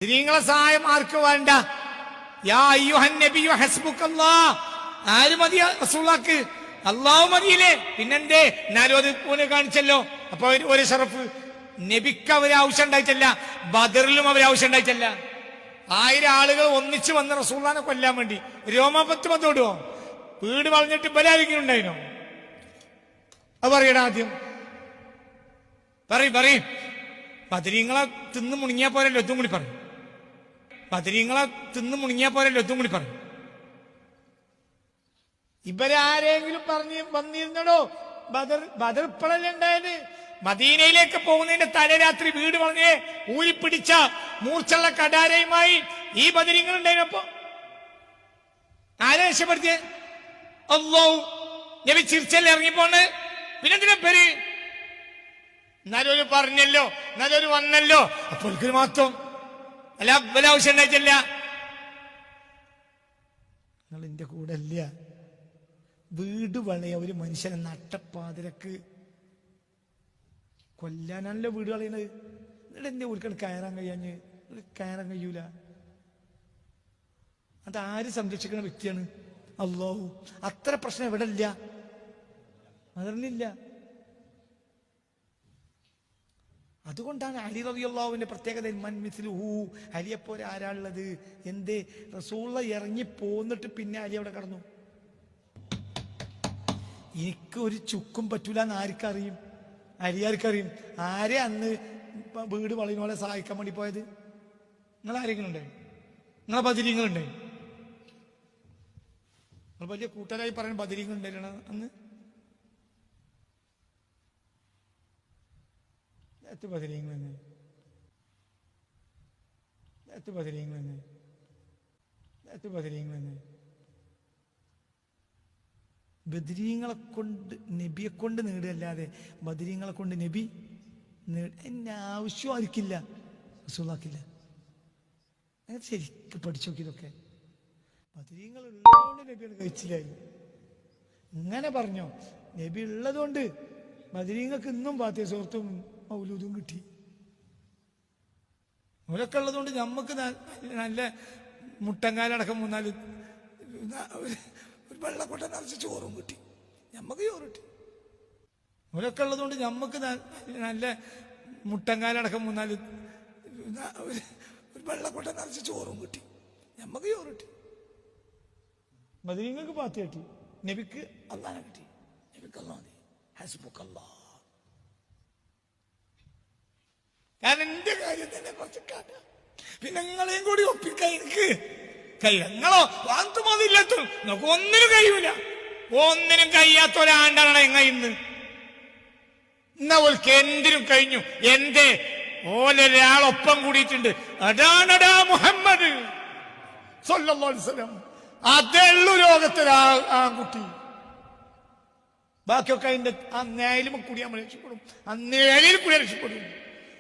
നിങ്ങളെ സഹായം ആർക്ക് വേണ്ട? യാ അയ്യുഹൻ നബിയു ഹസ്ബുക്കല്ലാഹ്. ആര് മതി റസൂലുള്ളാഹിക്ക്? അല്ലാഹു മതിയില്ലേ? പിന്നെന്തേ? എന്നാലും അത് പൂനെ കാണിച്ചല്ലോ. അപ്പൊ ഒരു ഷറഫ് നബിക്ക് അവർ ആവശ്യം ഉണ്ടായിട്ടല്ല, ബദറിലും അവർ ആവശ്യം ഉണ്ടായിട്ടല്ല. 1000 ആളുകൾ ഒന്നിച്ചു വന്ന് റസൂലുള്ളാഹിനെ കൊല്ലാൻ വേണ്ടി രോമപത്ത് വന്നോടുവോ? വീട് വളഞ്ഞിട്ട് ബലാരിക്കും ഉണ്ടായിനോ? അത് പറയണ ആദ്യം പറയും. ബദരീങ്ങളെ തിന്ന് മുണിങ്ങിയാ പോരല്ലോ, എത്തും കൂടി പറയും. ബദരീങ്ങളെ തിന്ന് മുണിങ്ങിയാ പോരല്ലോ, എത്തും കൂടി പറയും. ഇവരാരെങ്കിലും പറഞ്ഞ് വന്നിരുന്നടോ? ബദർ ഇപ്പോഴല്ലേ ഉണ്ടായത്? മദീനയിലേക്ക് പോകുന്നതിന്റെ തലേരാത്രി വീട് വളഞ്ഞ് ഊരിപ്പിടിച്ച മൂർച്ചുള്ള കടാരയുമായി ഈ ബദരീങ്ങൾ ഉണ്ടായിരുന്നപ്പോ ആരെ രക്ഷപ്പെടുത്തിയ? അല്ലാഹു. നബി ചിരിച്ചല്ലേ ഇറങ്ങിപ്പോണ്? പിന്നെന്തിനാ പേര്? എന്നാലും പറഞ്ഞല്ലോ, എന്നാലും വന്നല്ലോ. അപ്പോൾ മാത്രം അല്ല ആവശ്യം ഉണ്ടായിട്ടില്ല. നിങ്ങൾ എന്റെ കൂടെ അല്ല. വീട് വളയ ഒരു മനുഷ്യനെ നട്ടപ്പാതിരക്ക് കൊല്ലാനല്ലോ വീട് കളയണത്. എന്നിട്ട് എന്നെ ഒരിക്കൽ കയറാൻ കഴിയൂല. അതാര് സംരക്ഷിക്കുന്ന വ്യക്തിയാണ്? അല്ലാഹു. അത്ര പ്രശ്നം എവിടെ ഇല്ല, അതറിഞ്ഞില്ല. അതുകൊണ്ടാണ് അലി റളിയല്ലാഹുവിന്റെ പ്രത്യേകത. മൻമിസ്ലുഹു, അലിയെപ്പോലെ ആരാളുള്ളത്? എന്തേ? റസൂലുള്ള ഇറങ്ങി പോന്നിട്ട് പിന്നെ അലി അവിടെ കടന്നു. എനിക്ക് ഒരു ചുക്കും പറ്റൂല എന്ന് ആർക്കറിയും? അലിയാർക്കറിയും. ആരെ അന്ന് വീട് വളയുന്നോളെ സഹായിക്കാൻ വേണ്ടി പോയത്? നിങ്ങളാരെങ്കിലും ഉണ്ടായി? നിങ്ങളെ ബദരീങ്ങളുണ്ടായി? നിങ്ങൾ വലിയ കൂട്ടരായി പറയുന്ന ബദരീങ്ങൾ ഉണ്ടായിരുന്നു അന്ന്? ബദരീങ്ങളെ കൊണ്ട് നബിയെ കൊണ്ട് നേടുകയല്ലാതെ ബദരീങ്ങളെ കൊണ്ട് നബി എന്നെ ആവശ്യം ആയിരിക്കില്ല, റസൂലുള്ളാഹിക്കില്ല. അങ്ങനെ ശരിക്കും പഠിച്ചു നോക്കിയതൊക്കെ. ബദരീങ്ങൾ ഉള്ളതുകൊണ്ട് നബിയോട് കഴിച്ചില്ലായിരുന്നു. ഇങ്ങനെ പറഞ്ഞോ? നബി ഉള്ളതുകൊണ്ട് ബദരീങ്ങൾക്ക് ഇന്നും പാത്തിയ സുഹൃത്തും മൗലൂദും കിട്ടി. അവരൊക്കെ ഉള്ളതുകൊണ്ട് നമുക്ക് നല്ല മുട്ടങ്കാലടക്കം 3-4 ഒരു വെള്ളക്കൊട്ട നിറച്ച് ചോറും കിട്ടി. ഞമ്മക്ക് ചോറ് കിട്ടി. അവരൊക്കെ ഉള്ളതുകൊണ്ട് ഞമ്മക്ക് നല്ല മുട്ടങ്കാലടക്കം 3-4 ഒരു വെള്ളക്കൊട്ട നിറച്ച് ചോറും കിട്ടി. ഞമ്മക്ക് ചോറ് കിട്ടി. ബദരീങ്ങൾക്ക് പാത്തി കിട്ടി. നബിക്ക് അല്ലാഹനെ കിട്ടി. നബിക്ക് അല്ലാഹ് മതി. ഹസ്ബുക്കല്ലാഹ്. കാരണം എന്റെ കാര്യം തന്നെ കുറച്ച് കാട്ടാം. പിന്നെ നിങ്ങളെയും കൂടി ഒപ്പിക്കാൻ എനിക്ക് നിങ്ങളോ വാന്തുമതില്ലാത്ത നമുക്ക് ഒന്നിനും കഴിയൂല. ഒന്നിനും കഴിയാത്ത ഒരാണ്ടാണ് ഇന്ന്. എന്നാ ഓൾക്ക് എന്തിനും കഴിഞ്ഞു. എന്തേ? ഓലൊരാളൊപ്പം കൂടിയിട്ടുണ്ട്. അടാണടാ മുഹമ്മദ് സ്വല്ലല്ലാഹു അലൈഹി വസല്ലം. അതേ ഉള്ളൂ ലോകത്തൊരു ആൺകുട്ടി. ബാക്കിയൊക്കെ അതിന്റെ ആ നേലും കൂടി നമ്മൾ രക്ഷപ്പെടും. ആ നേലിൽ കൂടി രക്ഷപ്പെടും.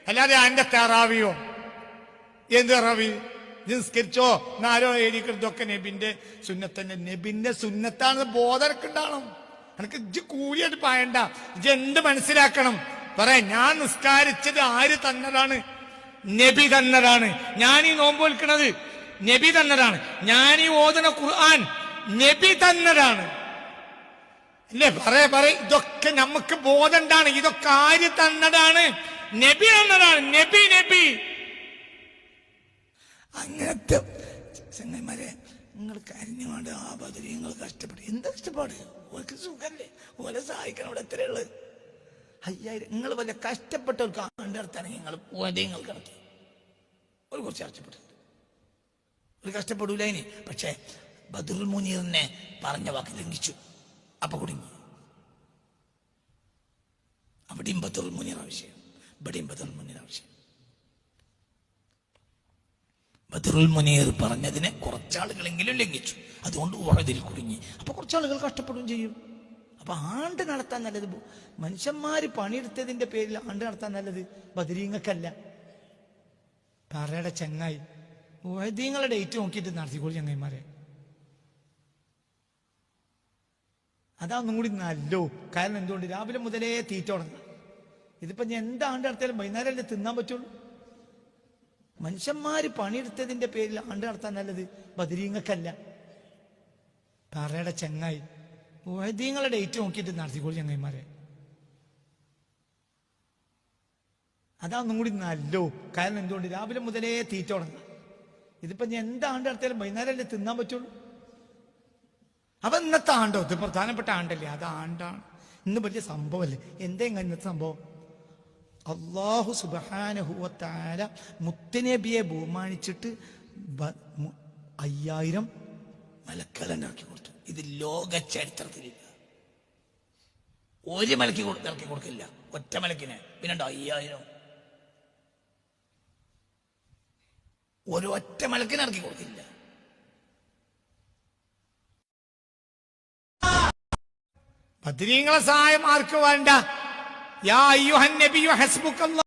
അല്ലാതെ അതിന്റെ തെറാവിയോ എന്ത് തെറാവി? നിസ്കരിച്ചോ നാലോ എഴുതിക്കിടത്തൊക്കെ നബിന്റെ സുന്നത്തന്നെ. നബിന്റെ സുന്നത്താണെന്ന് ബോധരക്കുണ്ടാവണം. എനിക്ക് ഇജ്ജ് കൂലിയായിട്ട് പായണ്ട. ഇജ്ജ് എന്ത് മനസ്സിലാക്കണം? പറയാ, ഞാൻ നിസ്കാരിച്ചത് ആര് തന്നതാണ്? നബി തന്നതാണ്. ഞാൻ ഈ നോമ്പ് വിൽക്കുന്നത് നബി തന്നതാണ്. ഞാൻ ഈ ഓതുന്ന ഖുർആൻ നബി തന്നതാണ്. അല്ലേ? പറയ ഇതൊക്കെ നമുക്ക് ബോധണ്ടാണ്. ഇതൊക്കെ ആര് തന്നതാണ്? നബി തന്നതാണ്. നബി. അങ്ങനത്തെ ചങ്ങന്മാരെ നിങ്ങൾ കരഞ്ഞുകൊണ്ട് ആ ബദരി നിങ്ങൾ കഷ്ടപ്പെടും. എന്താ കഷ്ടപ്പാട്? ഓർക്ക് സുഖല്ലേ? ഓലെ സഹായിക്കണം. ഇവിടെ എത്രയുള്ളത്? 5000. നിങ്ങൾ വല്ല കഷ്ടപ്പെട്ടവർക്ക് കണ്ടെടുത്താണെങ്കിൽ നിങ്ങൾ നിങ്ങൾ കിടത്തി ഒരു കുറച്ച് കഷ്ടപ്പെട്ടിട്ടുണ്ട്. ഒരു കഷ്ടപ്പെടൂല ഇനി. പക്ഷെ ബദറുൽ മുനീറിനെ പറഞ്ഞ വാക്ക് ലംഘിച്ചു. അപ്പൊ കുടുങ്ങി. അവിടെയും ബദറുൽ മുനീർ ആവശ്യം, ഇവിടെയും ബദറുൽ മുനീർ ആവശ്യം. ബദറുൽ മുനീർ പറഞ്ഞതിനെ കുറച്ചാളുകളെങ്കിലും ലംഘിച്ചു. അതുകൊണ്ട് ഉഹദിൽ കുടുങ്ങി. അപ്പൊ കുറച്ചാളുകൾ കഷ്ടപ്പെടുകയും ചെയ്യും. അപ്പൊ ആണ്ട് നടത്താൻ നല്ലത് മനുഷ്യന്മാര് പണിയെടുത്തതിന്റെ പേരിൽ ആണ്ട് നടത്താൻ നല്ലത് ബദരീങ്ങൾക്കല്ല. പറയുടെ ചങ്ങായി ഉഹദീങ്ങളുടെ ഡേറ്റ് നോക്കിയിട്ട് നടത്തിക്കോളൂ ചങ്ങായിമാരെ. അതൊന്നും കൂടി നല്ലോ. കാരണം എന്തുകൊണ്ട്? രാവിലെ മുതലേ തീറ്റ തുടങ്ങും. ഇതിപ്പോ ഞാൻ എന്താണ്ട് നടത്തിയാലും വൈകുന്നേരം അല്ലേ തിന്നാൻ പറ്റുള്ളൂ. മനുഷ്യന്മാര് പണിയെടുത്തതിന്റെ പേരിൽ ആണ്ട് നടത്താൻ നല്ലത് ബദരീങ്ങക്കല്ല. പറയുടെ ചങ്ങായി വൈദ്യങ്ങളെ ഡേറ്റ് നോക്കിയിട്ട് നടത്തിക്കോളൂ ചങ്ങായിമാരെ. അതൊന്നും കൂടി നല്ലോ. കാരണം എന്തുകൊണ്ട് രാവിലെ മുതലേ തീറ്റ തുടങ്ങും. ഇതിപ്പോ ഞാൻ എന്താണ്ട് നടത്തിയാലും വൈകുന്നേരമല്ലേ തിന്നാൻ പറ്റുള്ളൂ. അപ്പൊ ഇന്നത്തെ ആണ്ടോ, ഇത് പ്രധാനപ്പെട്ട ആണ്ടല്ലേ, അത് ആണ്ടാണ്. ഇന്ന് വലിയ സംഭവമല്ലേ. എന്തെങ്കിലും ഇന്നത്തെ സംഭവം? അല്ലാഹു സുബ്ഹാനഹു വ തആല മുത്തനബിയെ ബഹുമാനിച്ചിട്ട് 5000 മലക്കുകളെ ഇറക്കി കൊടുത്തു. ഇത് ലോക ചരിത്രത്തിലില്ല. ഒരു മലക്ക് ഇറക്കി കൊടുക്കില്ല, ഒറ്റ മലക്കിനെ. പിന്നെ 5000 ഒരു ഒറ്റ മലക്കിനെ ഇറക്കി കൊടുക്കില്ല. ബദരീങ്ങളെ സഹായം ആർക്ക് വേണ്ട? യാ അയ്യുഹൻ നബിയു ഹസ്ബുക്കല്ലാഹ്